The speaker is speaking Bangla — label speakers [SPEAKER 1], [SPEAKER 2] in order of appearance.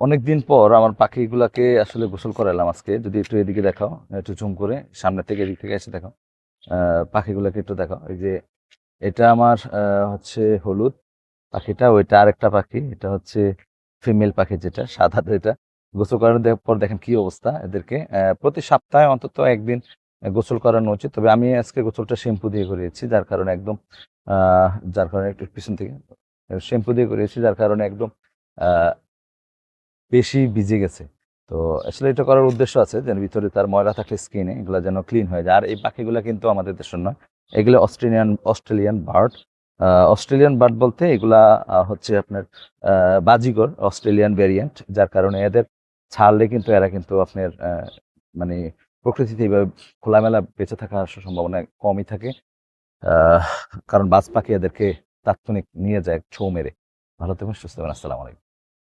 [SPEAKER 1] অনেকদিন পর আমার পাখিগুলাকে আসলে গোসল করালাম আজকে। যদি একটু এদিকে দেখাও, একটু জুম করে সামনে থেকে এদিক থেকে এসে দেখাও। পাখিগুলাকে একটু দেখাও। এই যে এটা আমার হচ্ছে হলুদ পাখিটা, ওইটা আরেকটা পাখি, এটা হচ্ছে ফিমেল পাখি, যেটা সাদা, যেটা গোসল করানোর পর দেখেন কি অবস্থা এদেরকে। প্রতি সপ্তাহে অন্তত একদিন গোসল করানো উচিত। তবে আমি আজকে গোসলটা শ্যাম্পু দিয়ে করিয়েছি, যার কারণে একদম যার কারণে একটু পিছন থেকে শ্যাম্পু দিয়ে করিয়েছি, যার কারণে একদম আহ, বেশি ভিজে গেছে। তো আসলে এটা করার উদ্দেশ্য আছে যেন ভিতরে তার ময়লা থাকলে স্কিনে এগুলো যেন ক্লিন হয়ে যায়। আর এই পাখিগুলো কিন্তু আমাদের দেশের নয়, এগুলো অস্ট্রেলিয়ান বার্ড। অস্ট্রেলিয়ান বার্ড বলতে এগুলা হচ্ছে আপনার বাজিগর অস্ট্রেলিয়ান ভ্যারিয়েন্ট, যার কারণে এদের ছাড়লে কিন্তু এরা কিন্তু আপনার মানে প্রকৃতিতে এইভাবে খোলামেলা বেঁচে থাকার সম্ভাবনা কমই থাকে। আহ কারণ বাজ পাখি এদেরকে তাৎক্ষণিক নিয়ে যায় ছোঁ মেরে। ভালো থাকবেন, সুস্থ থাকবেন, আসসালামু আলাইকুম।